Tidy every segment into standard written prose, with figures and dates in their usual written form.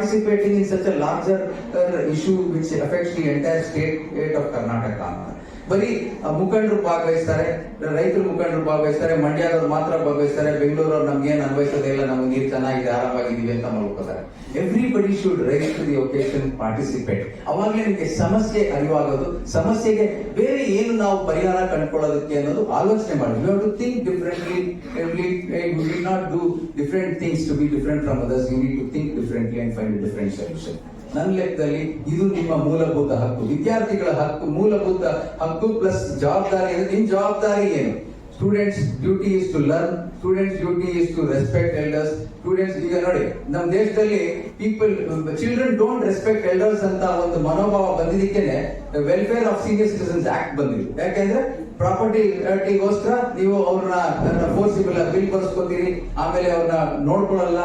participating in such a larger issue which affects the entire state of Karnataka. ಬರೀ ಮುಖಂಡರು ಭಾಗವಹಿಸ್ತಾರೆ, ರೈತರು ಮುಖಂಡರು ಭಾಗವಹಿಸ್ತಾರೆ, ಮಂಡ್ಯದವ್ರು ಮಾತ್ರ ಭಾಗವಹಿಸ್ತಾರೆ, ಬೆಂಗಳೂರವ್ರು ನಮ್ಗೇನು ಅನ್ವಯಿಸೋದೇ ಇಲ್ಲ, ನಮ್ಗೆ ನೀರು ಚೆನ್ನಾಗಿದೆ, ಆರಾಮಾಗಿದ್ದೀವಿ ಅಂತ ಮಾಡ್ಕೋತಾರೆ. Everybody should rise to the occasion, participate. ಅವಾಗಲೇ ನಿಮಗೆ ಸಮಸ್ಯೆ ಅರಿವಾಗೋದು, ಸಮಸ್ಯೆಗೆ ಬೇರೆ ಏನು ನಾವು ಪರಿಹಾರ ಕಂಡುಕೊಳ್ಳೋದಕ್ಕೆ ಅನ್ನೋದು ಆಲೋಚನೆ ಮಾಡಿ. You have to think differently. You will not do different things to be different from others. You need to think differently and find different solution. ನನ್ನ ಲೆಕ್ಕದಲ್ಲಿ ಇದು ನಿಮ್ಮ ಮೂಲಭೂತ ಹಕ್ಕು, ವಿದ್ಯಾರ್ಥಿಗಳ ಹಕ್ಕು, ಮೂಲಭೂತ ಹಕ್ಕು ಪ್ಲಸ್ ಜವಾಬ್ದಾರಿ. ಅಂದ್ರೆ ನಿಮ್ ಜವಾಬ್ದಾರಿ ಏನು? Students duty is to learn, students duty is to respect elders. Students ಈಗ ನೋಡಿ, ನಮ್ಮ ದೇಶದಲ್ಲಿ ಚಿಲ್ಡ್ರನ್ ಡೋಂಟ್ ರೆಸ್ಪೆಕ್ಟ್ ಎಲ್ಡರ್ಸ್ ಅಂತ ಒಂದು ಮನೋಭಾವ ಬಂದಿದ್ದಕ್ಕೇನೆ welfare of senior citizens act ಬಂದಿದೆ. ಯಾಕೆಂದ್ರೆ ಪ್ರಾಪರ್ಟಿಗೋಸ್ಕರ ನೀವು ಅವ್ರನ್ನ ಫೋರ್ಸಿಬಲ್ ಬಿಲ್ ಬರ್ಸ್ಕೊತೀರಿ, ಆಮೇಲೆ ಅವ್ರನ್ನ ನೋಡ್ಕೊಳ್ಳಲ್ಲ,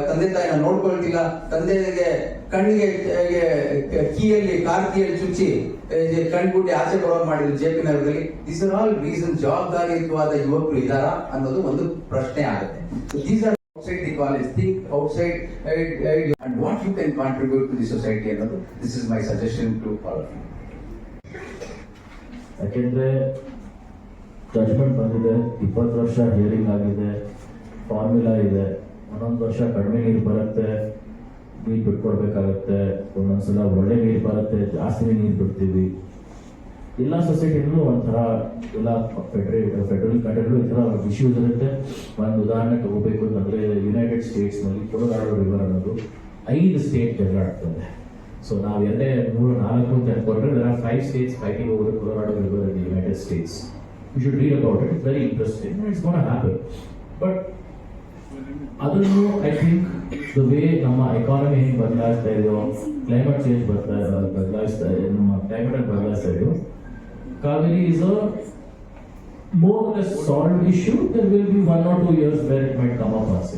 ತಂದೆ ತಾಯಿನ ನೋಡ್ಕೊಳ್ತಿಲ್ಲ, ತಂದೆಗೆ ಕಣ್ಣಿಗೆ ಕೀಯಲ್ಲಿ ಕಾರ್ ಕೀಯಲ್ಲಿ ಚುಚ್ಚಿ ಕಣ್ಗುಡ್ಡೆ ಆಚೆ ಬರೋ ಮಾಡಿದ್ರು ಜೆ ಪಿ ನಗರದಲ್ಲಿ. These are all reason. ಜವಾಬ್ದಾರಿಯುತವಾದ ಯುವಕರು ಇದಾರಾ ಅನ್ನೋದು ಒಂದು ಪ್ರಶ್ನೆ ಆಗುತ್ತೆ. These are outside the college, think outside and what you can contribute to the society ಅನ್ನೋದು. This is my suggestion to all of you. ಯಾಕೆಂದ್ರೆ ಜಡ್ಜ್ಮೆಂಟ್ ಬಂದಿದೆ, 20 ವರ್ಷ ಹಿಯರಿಂಗ್ ಆಗಿದೆ, ಫಾರ್ಮುಲಾ ಇದೆ. ಒಂದೊಂದು ವರ್ಷ ಕಡಿಮೆ ನೀರು ಬರುತ್ತೆ, ನೀರು ಬಿಟ್ಕೊಡ್ಬೇಕಾಗತ್ತೆ. ಒಂದೊಂದ್ಸಲ ಒಳ್ಳೆ ನೀರು ಬರುತ್ತೆ, ಜಾಸ್ತಿ ನೀರು ಬಿಡ್ತೀವಿ. ಎಲ್ಲ ಸೊಸೈಟಿನಲ್ಲೂ ಒಂಥರ, ಎಲ್ಲ ಫೆಡರಲ್ ಕಂಟ್ರಿಗಳು ಈ ಥರ ಇಶ್ಯೂಸ್ ಇರುತ್ತೆ. ಒಂದು ಉದಾಹರಣೆ ತಗೋಬೇಕು ಅಂತಂದ್ರೆ, ಯುನೈಟೆಡ್ ಸ್ಟೇಟ್ಸ್ ನಲ್ಲಿ ಕೊಲೊರಾಡೋ ರಿವರ್ ಅನ್ನೋದು 5 ಸ್ಟೇಟ್ ಜಗಳ ಆಗ್ತದೆ. ಸೊ ನಾವು 2, 3, 4 ಅಂತ ಅನ್ಕೊಂಡ್ರೆ there are 5 states fighting over the Colorado River in the United States. You should read about it. It's very interesting and it's going to happen. But ಅದನ್ನು I think the way ನಮ್ಮ economy ಹೆಂಗೆ ಬದಲಾಯಿಸ್ತಾ ಇದೆಯೋ, climate change ಬದಲಾಯಿಸ್ತಾ ಇದೆ, ನಮ್ಮ climate ಬದಲಾಯಿಸ್ತಾ ಇದೆಯೋ, Kaveri is a more or less solved issue. There will be 1 or 2 years where it might come up once.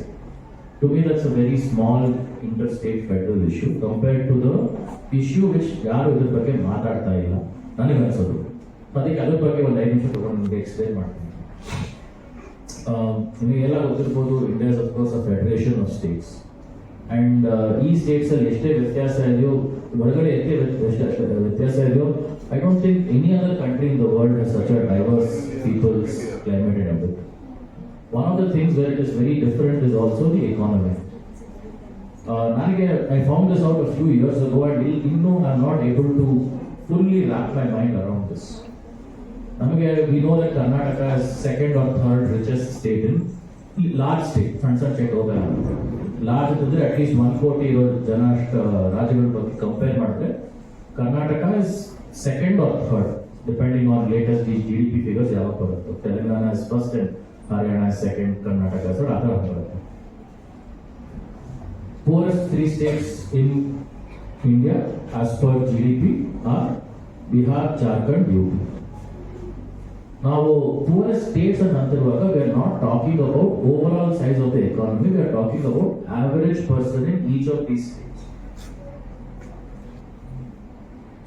To me, that's a very small interstate federal issue compared to the issue which ಯಾರು ಇದ್ರ ಬಗ್ಗೆ ಮಾತಾಡ್ತಾ ಇಲ್ಲ ನನಗೆ ಅನ್ಸೋದು. ಅದಕ್ಕೆ ಅದ್ರ ಬಗ್ಗೆ ಒಂದು 5 ನಿಮಿಷ ತಗೊಂಡು ನಿಮಗೆ ಎಕ್ಸ್ಪ್ಲೇನ್ ಮಾಡ್ತೀನಿ. ನಿಮಗೆಲ್ಲ ಗೊತ್ತಿರ್ಬೋದು, India is of course a federation of States. And ಈ ಸ್ಟೇಟ್ಸ್ ಅಲ್ಲಿ ಎಷ್ಟೇ ವ್ಯತ್ಯಾಸ ಇದೆಯೋ, ಹೊರಗಡೆ ಎಷ್ಟೇ ವ್ಯತ್ಯಾಸ ಇದೆಯೋ, I don't think any other country in the world has such a diverse people's climate and everything. One of the things where it is very different is also the economy. I found this out a few years ago and even I'm not able to fully wrap my mind around this. We know that Karnataka is 2nd or 3rd richest state in large state. Large ಅಂದ್ರೆ at least 140 ಇರೋ ಜನ ರಾಜ್ಯಗಳ ಬಗ್ಗೆ compare ಮಾಡಿದ್ರೆ Karnataka is 2nd or 3rd depending on latest GDP figures ಯಾವಾಗ ಬರುತ್ತೆ. Telangana is 1st and Haryana is 2nd, Karnataka is 3rd. Poorest 3 states in India as per GDP are Bihar, Jharkhand, UP. ನಾವು poorest states ಅಂತ ಅಂತಿರುವಾಗ we are not talking about overall size of the economy, we are talking about average person in each of these states.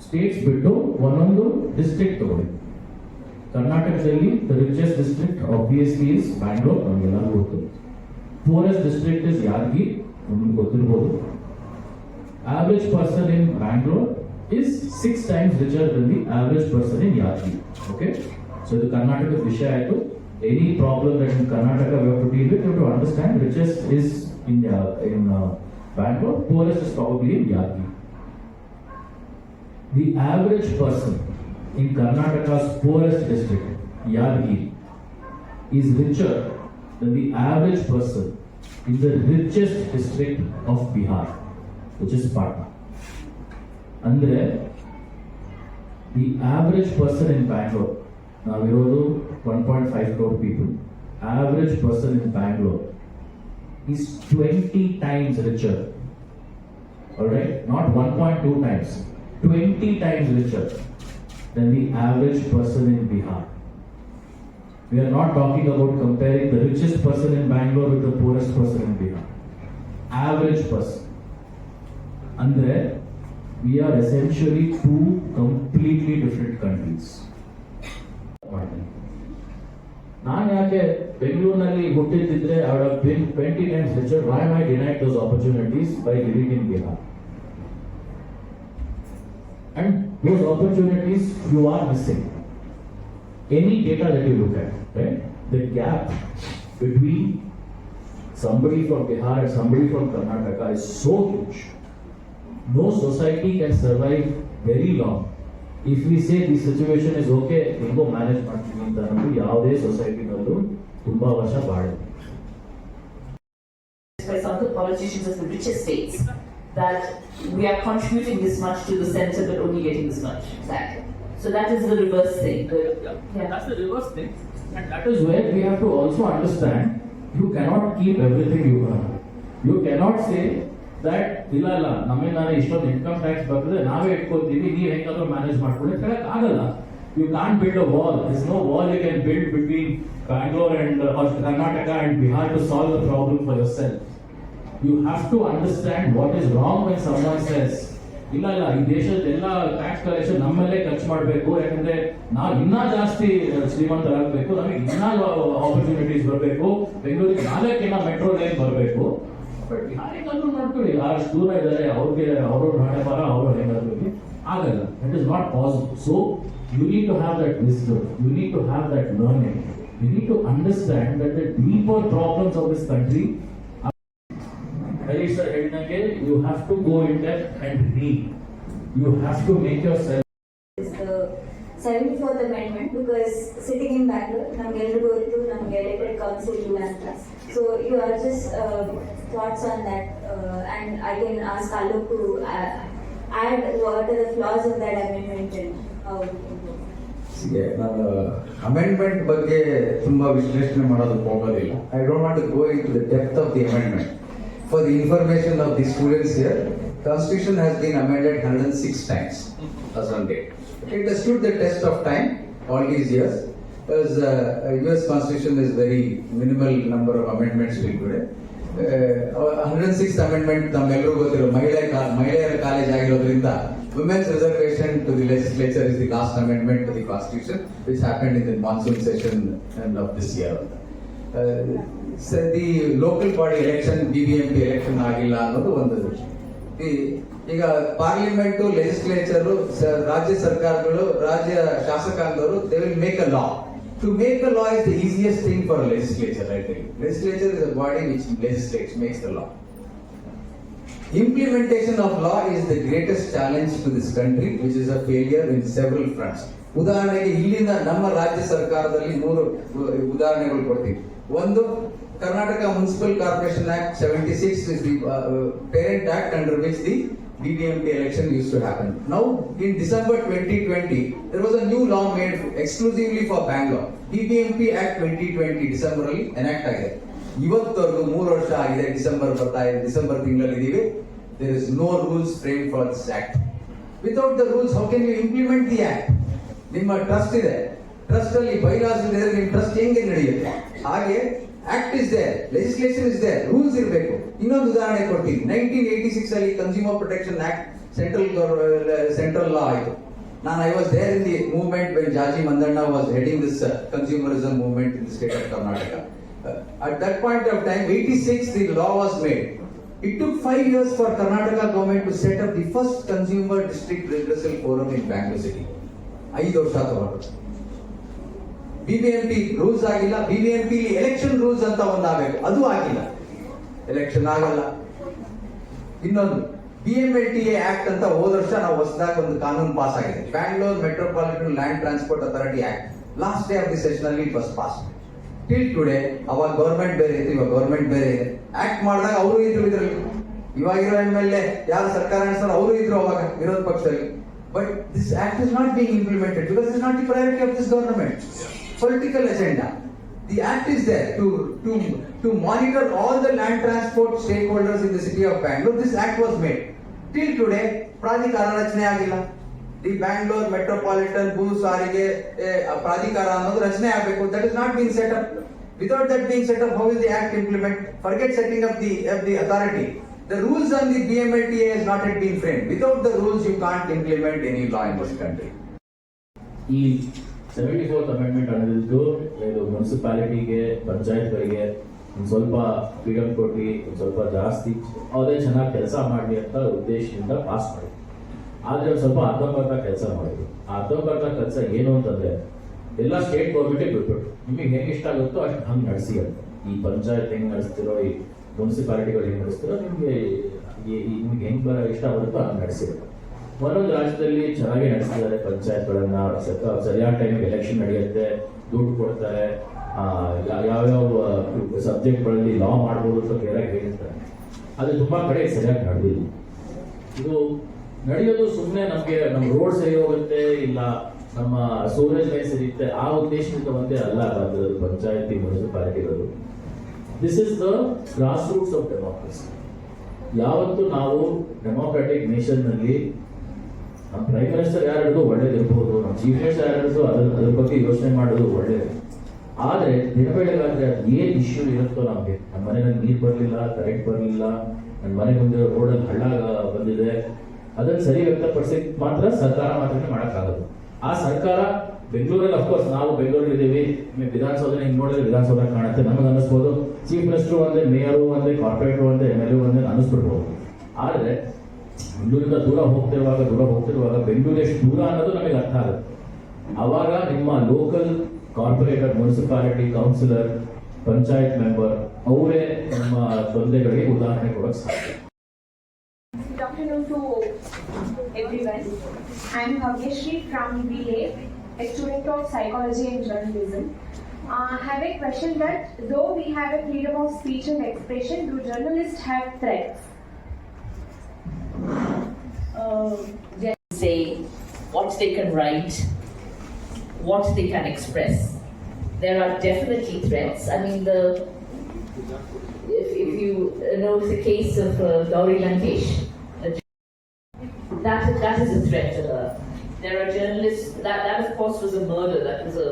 States ಬಿಟ್ಟು ಒಂದೊಂದು district ತಗೊಳ್ಳಿ. ಕರ್ನಾಟಕದಲ್ಲಿ the richest district obviously is Bangalore, ನಮಗೆಲ್ಲರಿಗೂ ಗೊತ್ತು. Poorest district is Yadgir, ನಮ್ಗೆ ಗೊತ್ತಿರ್ಬೋದು. Average person in Bangalore is 6 times richer than the average person in Yadgiri. Okay, so ಇದು ಕರ್ನಾಟಕದ ವಿಷಯ ಆಯಿತು. Any problem that in Karnataka we have to deal with, you have to understand richest is in Bangalore, poorest is probably in Yadgiri. The average person in Karnataka's poorest district, Yadgiri, is richer than the average person in the richest district of Bihar, which is Patna. Andre, the average person in Bangalore, now we know 1.5 crore people, average person in Bangalore is 20 times richer. Alright, not 1.2 times. 20 times richer than the average person in Bihar. We are not talking about comparing the richest person in Bangalore with the poorest person in Bihar. Average person. Andre, we are essentially 2 completely different countries. ನಾನು ಯಾಕೆ ಬೆಂಗಳೂರಿನಲ್ಲಿ ಹುಟ್ಟಿದ್ರೆ I would have been 20 times richer. Why am I denied those opportunities by living in Bihar? And those opportunities you are missing. Any data that you look at, right? The gap between somebody from Bihar and somebody from Karnataka is so huge. No society can survive very long if we say this situation is okay, ಹೆಂಗೋ manage ಮಾಡ್ತೀವಿ ಅಂತ ಅನ್ನೋದು ಯಾವುದೇ ಸೊಸೈಟಿನಲ್ಲೂ ತುಂಬಾ ವರ್ಷ ಬಾಳುತ್ತೆ. By some of the politicians of the richest states that we are contributing this much to the center but only getting this much back. So that is the reverse thing. That's the reverse thing. And that is where we have to also understand you cannot keep everything you earn. You cannot say that ಇಲ್ಲ ನಮಗೆ ನಾನು ಇಷ್ಟೊಂದು income tax ಬರ್ತದೆ ನಾವೇ ಇಟ್ಕೊತೀವಿ ನೀವು ಹೆಂಗಾದ್ರೂ manage ಮಾಡ್ಕೊಳ್ಳಿ ಹೇಳಕ್ ಆಗಲ್ಲ. You can't build a wall. There's no wall you can build between Bangalore and Karnataka and Bihar to solve the problem for yourself. You have to understand what is wrong when someone says ಇಲ್ಲ ಈ ದೇಶದ ಎಲ್ಲ tax collection ನಮ್ಮಲ್ಲೇ ಖರ್ಚು ಮಾಡಬೇಕು ಯಾಕಂದ್ರೆ ನಾವು ಇನ್ನೂ ಜಾಸ್ತಿ ಶ್ರೀಮಂತರಾಗಬೇಕು ನಮಗೆ ಇನ್ನೂ ಆಪರ್ಚುನಿಟೀಸ್ ಬರಬೇಕು ಬೆಂಗಳೂರಿಗೆ 4 ಮೆಟ್ರೋ ಲೈನ್ ಬರಬೇಕು. ಬಟ್ ಯಾರಿಗಾದ್ರೂ ಮಾಡ್ಕೊಳ್ಳಿ ಅಷ್ಟು ದೂರ ಇದ್ದಾರೆ ಅವ್ರಿಗೆ ಅವರು ನಾಳೆ ಬರ ಅವರು ಹೇಗಾದ್ರೂ ಆಗಲ್ಲ. It is not possible. So you need to have that wisdom, you need to have that learning, you need to understand that the deeper problems of this country. Sir, you have to go in depth and read. You have to make yourself. It's the 74th amendment because sitting in Bangalore, namಗೆಲ್ಲರಿಗೂ ಗೊತ್ತು ನಮಗೆ elected council ಅಂತ. So you are just thoughts on that and I can ask Alok to add what are the flaws of that amendment and how we can go. ನಾನು amendment ಬಗ್ಗೆ ತುಂಬಾ ವಿಶ್ಲೇಷಣೆ ಮಾಡೋದು ಹೋಗೋದಿಲ್ಲ. I don't want to go into the depth of the amendment. For the information of the students here, Constitution has been amended 106 times as on date. It has stood the test of time all these years. Because US Constitution is very minimal number of amendments till today. 106th amendment ನಮ್ಮೆಲ್ಲರಿಗೂ ಗೊತ್ತಿರೋ ಮಹಿಳೆಯರ college ಆಗಿರೋದ್ರಿಂದ women's reservation to the legislature is the last amendment to the Constitution which happened in the monsoon session of this year. The local body election BBMP election ಆಗಿಲ್ಲ ಅನ್ನೋದು ಒಂದು. ಈಗ parliament legislature ರಾಜ್ಯ ಸರ್ಕಾರಗಳು ರಾಜ್ಯ ಶಾಸಕಾಂಗದವರು they will make a law. To make a law is the easiest thing for legislature. Right, legislature is a body which legislates, makes the law. Implementation of law is the greatest challenge to this country, which is a failure in several fronts. ಉದಾಹರಣೆಗೆ ಇಲ್ಲಿಂದ ನಮ್ಮ ರಾಜ್ಯ ಸರ್ಕಾರದಲ್ಲಿ 3 ಉದಾಹರಣೆಗಳು ಕೊಡ್ತೀವಿ. ಒಂದು, Karnataka Municipal Corporation Act 76 is the parent act under which the BBMP election used to happen. Now, in December 2020, there was a new law made exclusively for Bangalore. BBMP Act 2020 December ಅಲ್ಲಿ enact ಆಗಿದೆ. ಇವತ್ತವರೆಗೂ 3 ವರ್ಷ ಆಗಿದೆ. December ತಿಂಗಳಲ್ಲಿ ಇದೀವಿ. There is no rules framed for this act. Without the rules, how can you implement the act? ನಿಮ್ಮ trust ಇದೆ, trust ಅಲ್ಲಿ bylaws ಇದೆ, ನಿಮ್ಮ ಟ್ರಸ್ಟ್ ಹೆಂಗೆ ನಡೆಯುತ್ತೆ? ಹಾಗೆ act is there, legislation is there, rules ಇರಬೇಕು. ಇನ್ನೊಂದು ಉದಾಹರಣೆ ಕೊಡ್ತೀನಿ. 1986 ಅಲ್ಲಿ consumer protection act central law ಆಯಿತು. I was there in the movement when Jaji Mandanna was heading this consumerism movement in the state of Karnataka. At that point of time, 86, the law was made. It took 5 years for Karnataka government to set up the first consumer district redressal forum in Bangalore city. 5 ವರ್ಷ ತಗೊಂಡು BBMP rules ಆಗಿಲ್ಲ. BBMP election rules ಅಂತ ಒಂದಾಗಬೇಕು, ಅದು ಆಗಿಲ್ಲ. Election ಆಗಲ್ಲ. ಇನ್ನೊಂದು BMLTA act ಅಂತ ಹೋದ ವರ್ಷ ನಾವು ಹೊಸದಾಗಿ ಒಂದು ಕಾನೂನು ಪಾಸ್ ಆಗಿದೆ, Bangalore metropolitan land transport authority act. Last day of the session ಅಲ್ಲಿ it was pass. Till today, ಅವಾಗ ಗವರ್ಮೆಂಟ್ ಬೇರೆ ಇತ್ತು, ಇವಾಗ ಗವರ್ಮೆಂಟ್ ಬೇರೆ ಇದೆ. ಆಕ್ಟ್ ಮಾಡಿದಾಗ ಅವರು ಇದ್ರು ಇದರಲ್ಲಿ, ಇವಾಗಿರೋ MLA ಯಾರು ಸರ್ಕಾರ ನಡೆಸ್ತಾರೋ ಅವರು ಇದ್ರು ಅವಾಗ ವಿರೋಧ ಪಕ್ಷದಲ್ಲಿ. But this act is not being implemented because it is not the priority of this government. Political agenda. The act is there to monitor all the land transport stakeholders in the city of Bangalore. This act was made. Till today, ಪ್ರಾಧಿಕಾರ ರಚನೆ ಆಗಿಲ್ಲ. The Bangalore Metropolitan ಭೂ ಸಾರಿಗೆ ಪ್ರಾಧಿಕಾರ ಅನ್ನೋದು ರಚನೆ ಆಗಬೇಕು. That is not being set up. Without that being set up, how will the act implement? Forget setting up the authority. The rules on the BMLTA has not yet been framed. Without the rules, you can't implement any law in this country. ಈ 74th amendment ಅನ್ನೋದು ಇದು ಮುನ್ಸಿಪಾಲಿಟಿಗೆ ಪಂಚಾಯತ್ಗಳಿಗೆ ಒಂದು ಸ್ವಲ್ಪ freedom ಕೊಟ್ಟು ಒಂದು ಸ್ವಲ್ಪ ಜಾಸ್ತಿ ಅವರೇ ಚೆನ್ನಾಗಿ ಕೆಲಸ ಮಾಡಲಿ ಅಂತ ಉದ್ದೇಶದಿಂದ ಪಾಸ್ ಮಾಡಿದ್ರು. ಆದರೆ ಒಂದು ಸ್ವಲ್ಪ ಅರ್ಧಂಬರ್ಧ ಕೆಲಸ ಮಾಡಿದ್ರು. ಆ ಅರ್ಧಂಬರ್ಧ ಕೆಲಸ ಏನು ಅಂತಂದ್ರೆ ಎಲ್ಲ ಸ್ಟೇಟ್ ಗೌರ್ಮೆಂಟೇ ಬಿಟ್ಬಿಟ್ಟು ನಿಮಗೆ ಹೆಂಗೆ ಇಷ್ಟ ಆಗುತ್ತೋ ಅಷ್ಟು ಹಂಗೆ ನಡೆಸಿ ಅಂತ. ಈ ಪಂಚಾಯತ್ ಹೆಂಗೆ ನಡೆಸ್ತಿರೋ, ಈ ಮುನ್ಸಿಪಾಲಿಟಿಗಳು ಹೆಂಗೆ ನಡೆಸ್ತಿರೋ, ನಿಮಗೆ ಹೆಂಗೆ ಇಷ್ಟ ಆಗುತ್ತೋ ಹಂಗೆ ನಡೆಸಿರುತ್ತೆ. ಒಂದೊಂದು ರಾಜ್ಯದಲ್ಲಿ ಚೆನ್ನಾಗಿ ನಡೆಸ್ತಿದ್ದಾರೆ ಪಂಚಾಯತ್ಗಳನ್ನ. ಸರಿಯಾದ ಟೈಮಿಗೆ ಎಲೆಕ್ಷನ್ ನಡೆಯುತ್ತೆ, ದುಡ್ಡು ಕೊಡ್ತಾರೆ, ಯಾವ್ಯಾವ ಸಬ್ಜೆಕ್ಟ್ಗಳಲ್ಲಿ ಲಾ ಮಾಡ್ಬೋದು ಅಂತ ಕ್ಲಿಯರಾಗಿ ಹೇಳಿರ್ತಾರೆ. ಅದು ತುಂಬಾ ಕಡೆ ಸರಿಯಾಗಿ ನಡೆದಿಲ್ಲ. ಇದು ನಡೆಯೋದು ಸುಮ್ಮನೆ ನಮಗೆ ನಮ್ಮ ರೋಡ್ ಸರಿ ಹೋಗುತ್ತೆ, ಇಲ್ಲ ನಮ್ಮ ಸೋರೇಜ್ ಲೈನ್ ಸರಿಯುತ್ತೆ ಆ ಉದ್ದೇಶದಿಂದ ಒಂದೇ ಅಲ್ಲ ಬಂದಿರೋದು ಪಂಚಾಯತಿ ಮುನ್ಸಿಪಾಲಿಟಿಗಳು. This is the grass roots of democracy. ಯಾವತ್ತು ನಾವು ಡೆಮೋಕ್ರಾಟಿಕ್ ನೇಷನ್ ನಲ್ಲಿ ನಮ್ಮ ಪ್ರೈಮ್ ಮಿನಿಸ್ಟರ್ ಯಾರು ಹೇಳಿದ್ರು ಒಳ್ಳೇದಿರ್ಬೋದು, ನಮ್ಮ ಚೀಫ್ ಮಿನಿಸ್ಟರ್ ಯಾರು ಹೇಳಿದ್ರು ಅದ್ರ ಬಗ್ಗೆ ಯೋಚನೆ ಮಾಡೋದು ಒಳ್ಳೇದು. ಆದ್ರೆ ದಿನ ಬೆಳಗಾದ್ರೆ ಏನ್ ಇಶ್ಯೂ ಇರುತ್ತೋ ನಮ್ಗೆ, ನಮ್ಮ ಮನೆಯಲ್ಲಿ ನೀರು ಬರಲಿಲ್ಲ, ಕರೆಂಟ್ ಬರಲಿಲ್ಲ, ನನ್ನ ಮನೆ ಮುಂದೆ ರೋಡಲ್ಲಿ ಹಳ್ಳ ಬಂದಿದೆ, ಅದನ್ನು ಸರಿ ವ್ಯಕ್ತಪಡಿಸಿ ಮಾತ್ರ ಸರ್ಕಾರ ಮಾತ್ರ ಮಾಡೋಕ್ಕಾಗದು. ಆ ಸರ್ಕಾರ ಬೆಂಗಳೂರಲ್ಲಿ ಅಫ್ಕೋರ್ಸ್ ನಾವು ಬೆಂಗಳೂರಲ್ಲಿ ಇದ್ದೀವಿ, ವಿಧಾನಸೌಧ ಹಿಂಗ್ ನೋಡಿದ್ರೆ ವಿಧಾನಸೌಧ ಕಾಣುತ್ತೆ, ನಮಗೆ ಅನ್ನಿಸ್ಬೋದು ಚೀಫ್ ಮಿನಿಸ್ಟರ್ ಒಂದೇ, ಮೇಯರು ಒಂದೇ, ಕಾರ್ಪೊರೇಟರ್ ಒಂದೇ, MLA ಒಂದೇ ಅನ್ನಿಸ್ಬಿಡ್ಬೋದು. ಆದ್ರೆ ಬೆಂಗಳೂರಿಂದ ದೂರ ಹೋಗ್ತಿರುವಾಗ ಬೆಂಗಳೂರು ಎಷ್ಟು ದೂರ ಅನ್ನೋದು ನಮಗೆ ಅರ್ಥ ಆಗುತ್ತೆ. ಅವಾಗ ನಿಮ್ಮ local corporator, municipality councillor, panchayat member ಅವರೇ ನಮ್ಮ ತೊಂದರೆಗಳಿಗೆ ಉದಾಹರಣೆ ಕೊಡೋಕೆ ಸಾಧ್ಯ. Good afternoon to everyone. I am Bhavyashri from BA, a student of Psychology and Journalism. I have a question that though we have a freedom of speech and expression, do journalists have threats? Say what they can write, what they can express. There are definitely threats. I mean, if you know the case of Gauri Lankesh, that is a threat to her. There are journalists, that of course was a murder, that was a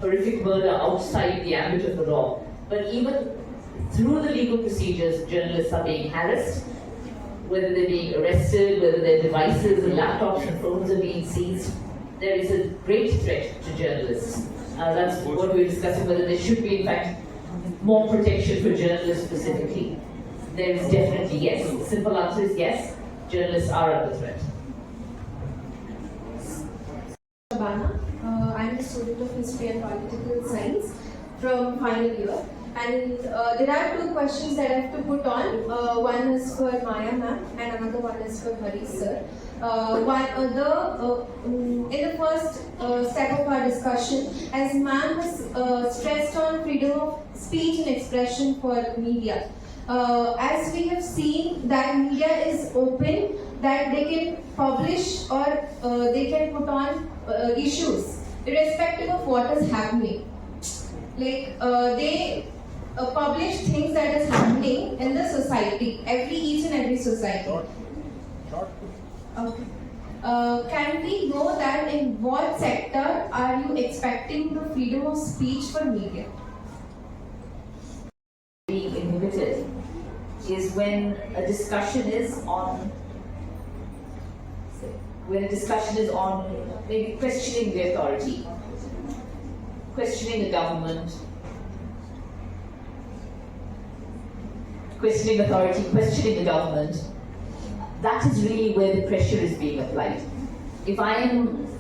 horrific murder outside the ambit of the law. But even through the legal procedures, journalists are being harassed, whether they're being arrested, whether their devices and laptops and phones are being seized. There is a great threat to journalists. That's what we're discussing, whether there should be in fact more protection for journalists specifically. There is definitely yes. The simple answer is yes. Journalists are under threat. Shabana, I'm a student of History and Political Science from final year, and there are two questions that I have to put on. One is for Maya ma'am and another one is for Harish sir. In the first step of our discussion, as ma'am has stressed on freedom of speech and expression for media. As we have seen that media is open, that they can publish or they can put on issues irrespective of what is happening. Like they publish things that is happening in the society, each and every society. Okay. Can we know that in what sector are you expecting the freedom of speech for media? Being inhibited is when a discussion is on maybe questioning the authority, questioning the government, that is really where the pressure is being applied. If I am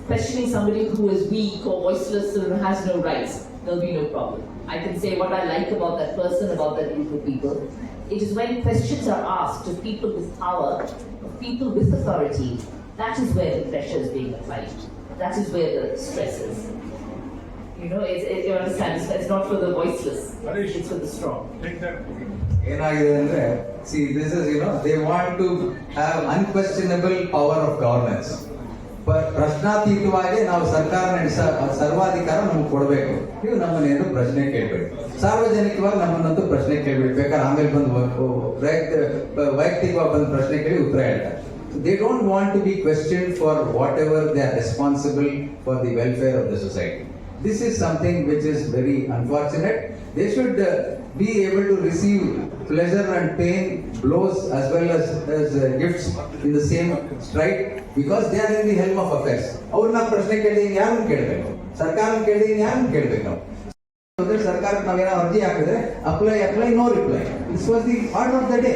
questioning somebody who is weak or voiceless or has no rights, there'll be no problem. I can say what I like about that person, about that group of people. It is when questions are asked of people with power, of people with authority, that is where the pressure is being applied. That is where the stress is. You know, you understand, it's not for the voiceless, it's for the strong. ಏನಾಗಿದೆ ಅಂದ್ರೆ this is, they want to have unquestionable power of governance. ಪ್ರಶ್ನಾತೀತವಾಗಿ ನಾವು ಸರ್ಕಾರ ಸರ್ವಾಧಿಕಾರ ನಮ್ಗೆ ಕೊಡಬೇಕು. ನೀವು ನಮ್ಮನ್ನೇನು ಪ್ರಶ್ನೆ ಕೇಳಬೇಡಿ, ಸಾರ್ವಜನಿಕವಾಗಿ ನಮ್ಮನ್ನಂತೂ ಪ್ರಶ್ನೆ ಕೇಳಬೇಡಿ, ಬೇಕಾದ್ರೆ ಆಮೇಲೆ ಬಂದು ವೈಯಕ್ತಿಕವಾಗಿ ಬಂದು ಪ್ರಶ್ನೆ ಕೇಳಿ ಉತ್ತರ ಹೇಳ್ತಾರೆ. They don't want to be questioned for whatever they are responsible for the welfare of the society. This is something which is very unfortunate. They should be able to receive pleasure and pain, blows as well as gifts in the same stride, because they are in the helm of affairs. ಅವ್ರನ್ನ ಪ್ರಶ್ನೆ ಕೇಳಿ ಯಾರನ್ನು ಕೇಳಬೇಕು? ಸರ್ಕಾರ ಕೇಳಿದ್ರೆ ಯಾರು ಕೇಳ್ಬೇಕು ನಾವು? ಸರ್ಕಾರಕ್ಕೆ ನಾವೇನೋ ಅರ್ಜಿ ಹಾಕಿದ್ರೆ apply no reply. This was the order of the day.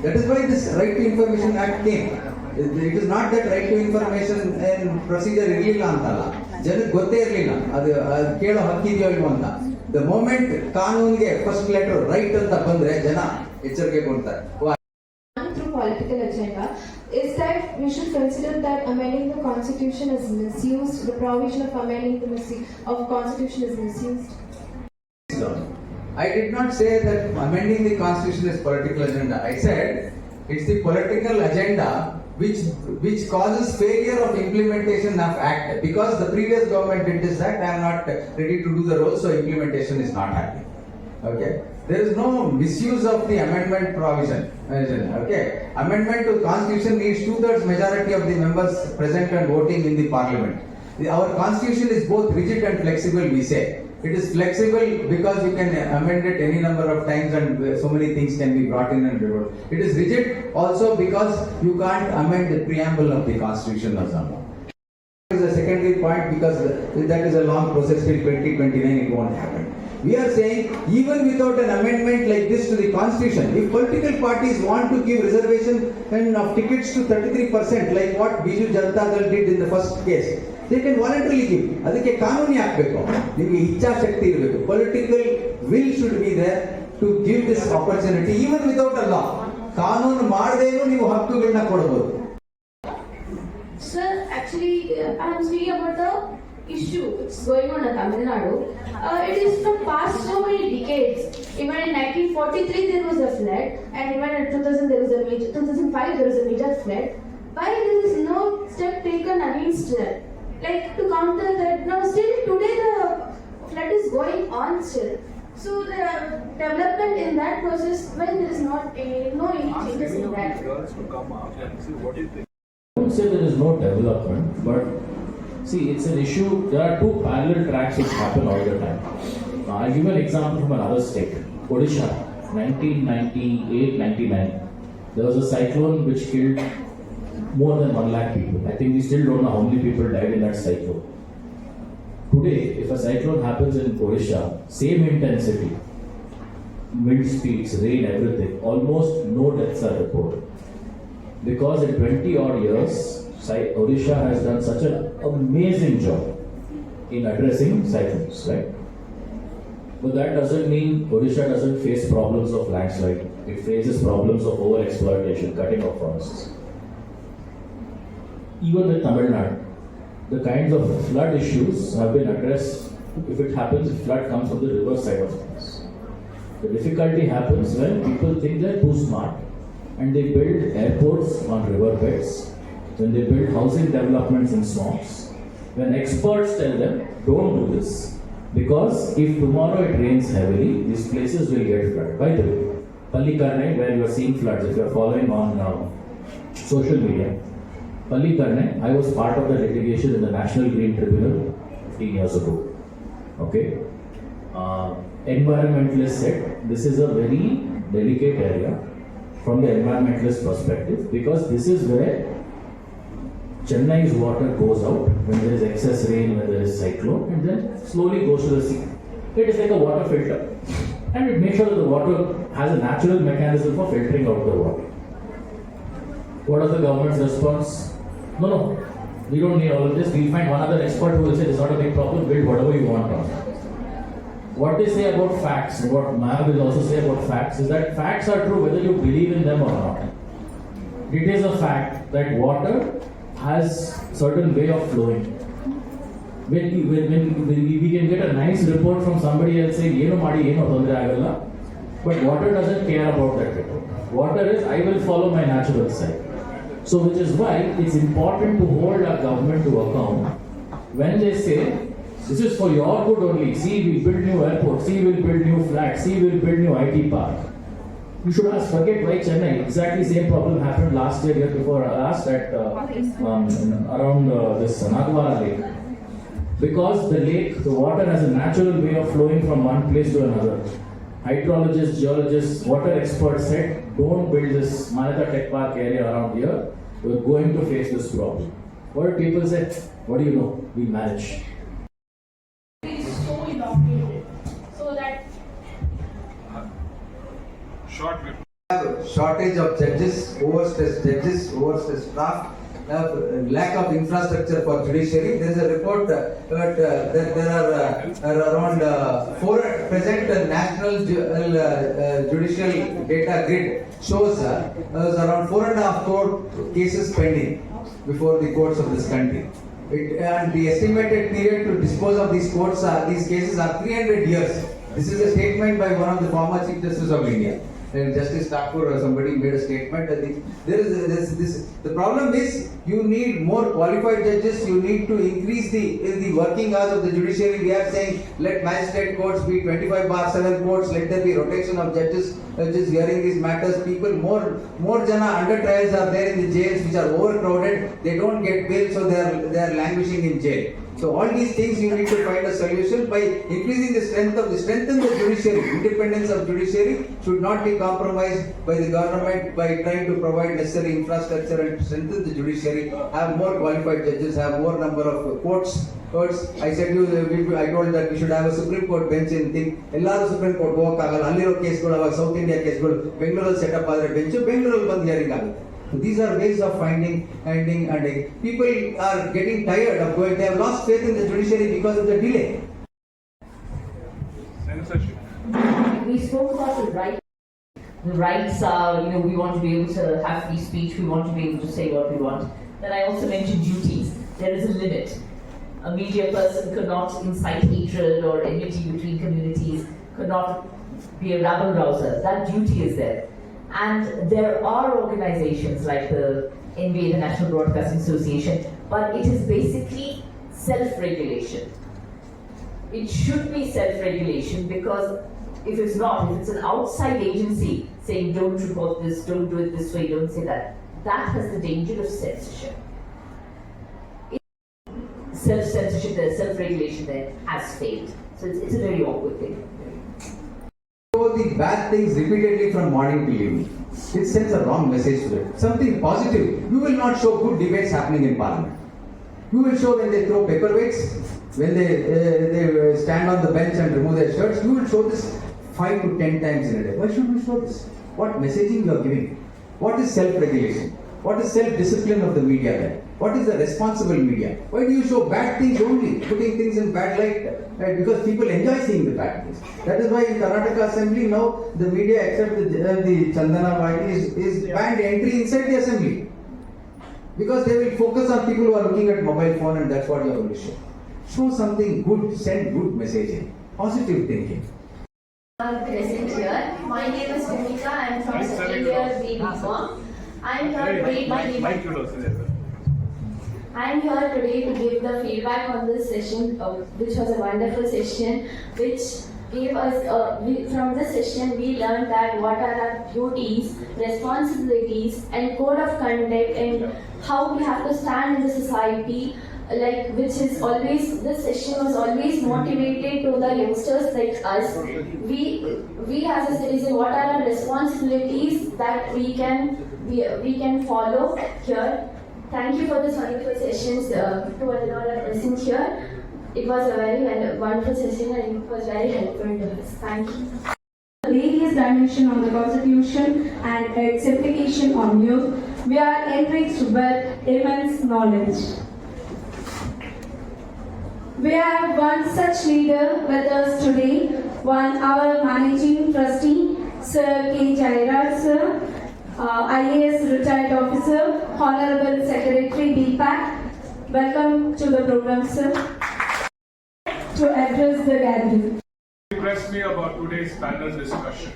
That is why this right to information act came. It is not that right to information procedure ಇರಲಿಲ್ಲ ಅಂತಲ್ಲ, ಜನಕ್ಕೆ ಗೊತ್ತೇ ಇರಲಿಲ್ಲ ಅದು ಕೇಳೋ ಹಕ್ಕಿದೆಯೋ ಇಲ್ವೋ ಅಂತ. ದ ಮೊಮೆಂಟ್ ಕಾನೂನಿಗೆ ಫಸ್ಟ್ ಲೆಟರ್ ರೈಟ್ ಅಂತ ಬಂದ್ರೆ ಜನ ಎಚ್ಚರಿಕೆ ಕೊಡ್ತಾರೆ. Through political agenda is that we should consider that amending the constitution is misused. The provision of amending the constitution is misused. I did not say that amending the constitution is political agenda. I said it's the political agenda which causes failure of implementation of act. Because the previous government did this act, I am not ready to do the role, so implementation is not happening. Okay. There is no misuse of the amendment provision. Okay. Amendment to constitution needs 2/3 majority of the members present and voting in the parliament. Our constitution is both rigid and flexible, we say. It is flexible because you can amend it any number of times and so many things can be brought in and revoked. It is rigid also because you can't amend the preamble of the constitution or something. Is a secondary point because that is a long process till 2029 it won't happen. We are saying even without an amendment like this to the constitution, if political parties want to give reservation and of tickets to 33% like what Biju Janata Dal did in the first case, they can voluntarily give. ಅದಕ್ಕೆ ಕಾನೂನು ಹಾಕಬೇಕು, ನಿಮಗೆ ಇಚ್ಛಾಶಕ್ತಿ ಇರಬೇಕು. Political will should be there to give this opportunity even without a law. ಕಾನೂನು ಮಾಡದೇನೂ ನೀವು ಹಕ್ಕುಗಳನ್ನ ಕೊಡಬಹುದು. Sir, actually, I am speaking about the issue which is going on in Tamil Nadu. It is from past so many decades. Even in 1943 there was a flood, and even in 2000 there was a 2005 there was a major flood. Why there is no step taken against it? Like to counter that? Now still today the flood is going on still. So there are development in that process when there is not any changes in that. I would say there is no development, but see, it's an issue. There are two parallel tracks which happen all the time. I'll give an example from another state, Odisha, 1998-99. There was a cyclone which killed more than 1 lakh people. I think we still don't know how many people died in that cyclone. Today, if a cyclone happens in Odisha, same intensity, wind speeds, rain, everything, almost no deaths are reported. Because in 20 odd years, Odisha has done such an amazing job in addressing cyclones, right? But that doesn't mean Odisha doesn't face problems of landslide. It faces problems of over-exploitation, cutting of forests. Even with Tamil Nadu, the kinds of flood issues have been addressed. If it happens, if flood comes from the river side of things. The difficulty happens when people think they're too smart and they build airports on riverbeds, when they build housing developments in swamps, when experts tell them, don't do this, because if tomorrow it rains heavily, these places will get flooded. By the way, Pallikarnai, where you are seeing floods, if you are following on social media, Pallikarnai, I was part of the litigation in the National Green Tribunal 15 years ago. Okay? Environmentalists said this is a very delicate area from the environmentalist perspective, because this is where Chennai's water goes out when there is excess rain, when there is cyclone, and then slowly goes to the sea. It is like a water filter, and it makes sure that the water has a natural mechanism for filtering out the water. What is the government's response? No, we don't need all of this. We'll find one other expert who will say this is not a big problem, build whatever you want on. What they say about facts, and what Maya will also say about facts, is that facts are true whether you believe in them or not. It is a fact that water has certain way of flowing. When we can get a nice report from somebody else saying, "Yeno madi, yeno tondre agalla," but water doesn't care about that report. Water is, I will follow my natural side. So, which is why it's important to hold our government to account when they say, this is for your good only. See, we build new airports. See, we'll build new flats. See, we'll build new IT park. You should ask, forget why Chennai. Exactly same problem happened last year before last at around this Nagwara lake. Because the lake, the water has a natural way of flowing from one place to another. Hydrologists, geologists, water experts said, don't build this Manata Tech Park area around here. We're going to face this problem. What people said, what do you know? We manage. Shortage of judges, overstressed staff, lack of infrastructure for judiciary. There is a report that there are around present national judicial data grid shows there's around 4.5 crore cases pending before the courts of this country. And the estimated period to dispose of these cases are 300 years. This is a statement by one of the former Chief Justice of India. And Justice Thakur or somebody made a statement. The problem is you need more qualified judges. You need to increase the working hours of the judiciary. We are saying let magistrate courts be 25/7 courts. Let there be rotation of judges hearing these matters. People more jana under trials are there in the jails which are overcrowded. They don't get bail, so they are languishing in jail. So all these things you need to find a solution by increasing the strength of the judiciary. Independence of judiciary should not be compromised by the government by trying to provide necessary infrastructure and strengthen the judiciary. Have more qualified judges, have more number of courts. I told that we should have a Supreme Court bench in thing. Ellaru Supreme Court ಹೋಗಕ್ಕಾಗಲ್ಲ. ಅಲ್ಲಿರೋ ಕೇಸ್ಗಳು ಅವಾಗ south India ಕೇಸ್ಗಳು ಬೆಂಗಳೂರಲ್ಲಿ setup ಆದ್ರೆ bench ಬೆಂಗಳೂರಲ್ಲಿ ಬಂದು hearing ಆಗುತ್ತೆ. So these are ways of finding and people are getting tired of going. They have lost faith in the judiciary because of the delay. Censorship. We spoke about the rights. The rights are, we want to be able to have free speech. We want to be able to say what we want. Then I also mentioned duties. There is a limit. A media person could not incite hatred or enmity between communities. Could not be a rabble rouser. That duty is there. And there are organizations like the NBA, the National Broadcasting Association, but it is basically self-regulation. It should be self-regulation because if it's not, if it's an outside agency saying don't report this, don't do it this way, don't say that, that has the danger of censorship. Self-censorship there, self-regulation there has failed. So it's a very awkward thing. The bad things repeatedly from morning till evening. It sends a wrong message to it. Something positive. You will not show good debates happening in Parliament. You will show when they throw paperweights, when they stand on the bench and remove their shirts. You will show this 5 to 10 times in a day. Why should we show this? What messaging you are giving? What is self-regulation? What is self-discipline of the media then? What is the responsible media? Why do you show bad things only, putting things in bad light? Right? Because people enjoy seeing the bad things. That is why in Karnataka Assembly now the media, except the Chandana party, is banned entry inside the assembly. Because they will focus on people who are looking at mobile phone and that's what you are going to show. Show something good, send good messaging, positive thinking. I'm present here. My name is Bhumika. I am from second year B.Com. I am here today. I am here today to give the feedback on this session, which was a wonderful session, which gave us, from this session we learned that what are our duties, responsibilities and code of conduct and how we have to stand in the society, which is always, this session was always motivated to the youngsters like us. We as a citizen, what are our responsibilities that we can follow here. Thank you for this wonderful sessions to all present here. It was a very wonderful session and it was very helpful to us. Thank you. Various dimensions on the Constitution and its application on youth, we are enriched with immense knowledge. We have one such leader with us today, our managing trustee, Sir K. Jairaj, sir. IAS retired officer, Honorable Secretary DPAC. Welcome to the program, sir. To address the gathering. Impressed me about today's panel discussion.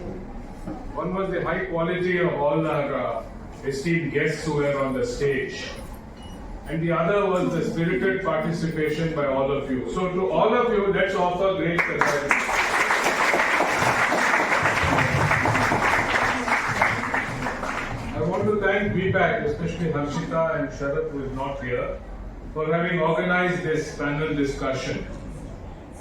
One was the high quality of all our esteemed guests who were on the stage. And the other was the spirited participation by all of you. So to all of you, let's offer great congratulations. I want to thank BPAC, especially Harshita and Sharath, who is not here, for having organized this panel discussion.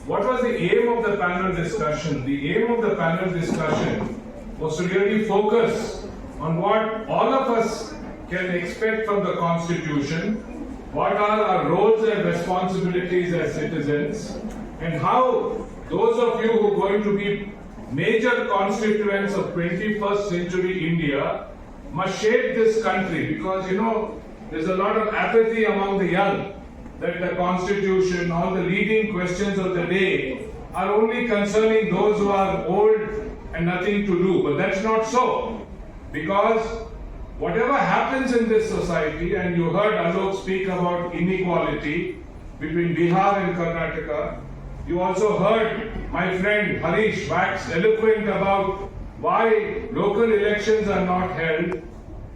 What was the aim of the panel discussion? The aim of the panel discussion was to really focus on what all of us can expect from the Constitution, what are our roles and responsibilities as citizens, and how those of you who are going to be major constituents of 21st century India must shape this country, because there's a lot of apathy among the young that the constitution, all the leading questions of the day are only concerning those who are old and nothing to do. But that's not so, because whatever happens in this society, and you heard Alok speak about inequality between Bihar and Karnataka, you also heard my friend Harish wax eloquent about why local elections are not held,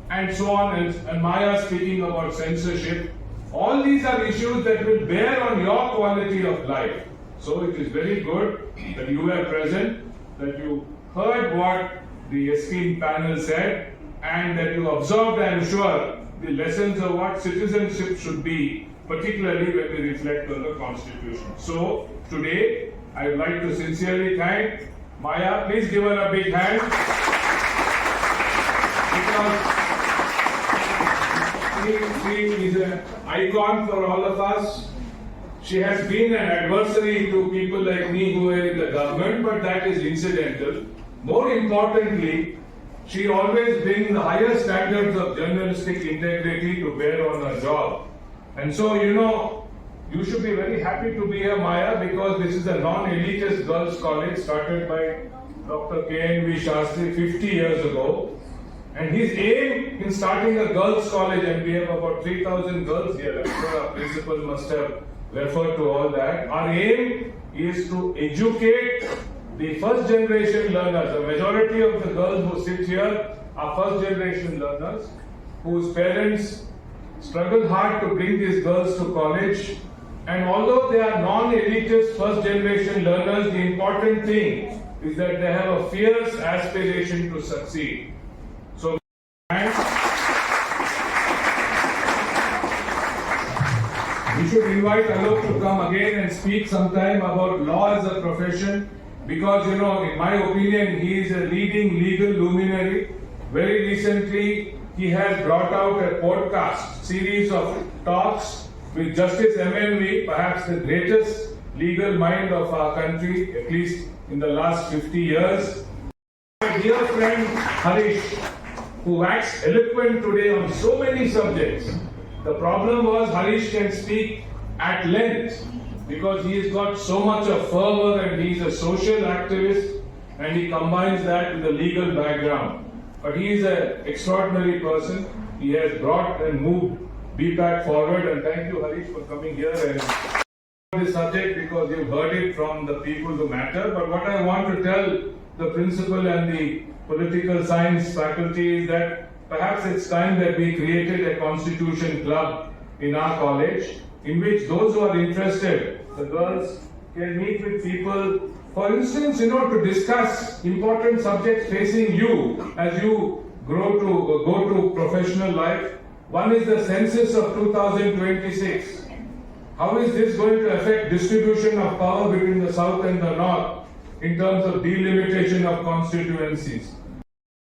and so on, and Maya speaking about censorship. All these are issues that will bear on your quality of life. So it is very good that you were present, that you heard what the esteemed panel said, and that you observed, I am sure, the lessons of what citizenship should be, particularly when we reflect on the Constitution. So today, I would like to sincerely thank Maya. Please give her a big hand. Because she is an icon for all of us. She has been an adversary to people like me who are in the government, but that is incidental. More importantly, she always brings the highest standards of journalistic integrity to bear on her job. And so, you should be very happy to be here, Maya, because this is a non-elitist girls' college started by Dr. K.N.V. Shastri 50 years ago. And his aim in starting a girls' college, and we have about 3,000 girls here, I'm sure our principal must have referred to all that. Our aim is to educate the first generation learners. The majority of the girls who sit here are first generation learners whose parents struggled hard to bring these girls to college. And although they are non-elitist first generation learners, the important thing is that they have a fierce aspiration to succeed. So, we should invite Alok to come again and speak sometime about law as a profession, because in my opinion, he is a leading legal luminary. Very recently, he has brought out a podcast series of talks with Justice Ammanni, perhaps the greatest legal mind of our country, at least in the last 50 years. My dear friend Harish, who waxed eloquent today on so many subjects. The problem was Harish can speak at length because he has got so much of fervor, and he is a social activist, and he combines that with a legal background. But he is an extraordinary person. He has brought and moved BPAC forward, and thank you, Harish, for coming here and this subject, because you've heard it from the people who matter. But what I want to tell the principal and the political science faculty is that perhaps it's time that we created a constitution club in our college, in which those who are interested, the girls, can meet with people, for instance, to discuss important subjects facing you as you go to professional life. One is the census of 2026. How is this going to affect distribution of power between the south and the north in terms of delimitation of constituencies?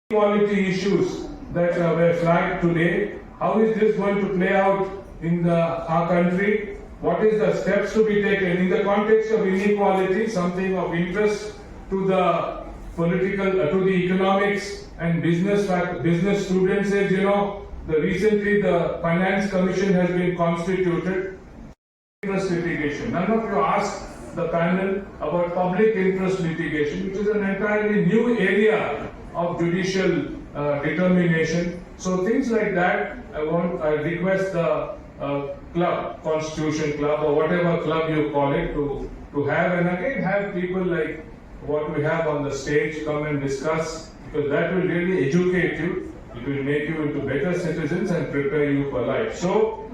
Equality issues that were flagged today, how is this going to play out in our country? What is the steps to be taken in the context of inequality, something of interest to the political, to the economics and business students is, recently the Finance Commission has been constituted. Interest litigation. None of you asked the panel about public interest litigation, which is an entirely new area of judicial determination. So things like that, I request the club, Constitution Club, or whatever club you call it, to have, and again have people like what we have on the stage come and discuss, because that will really educate you. It will make you into better citizens and prepare you for life. So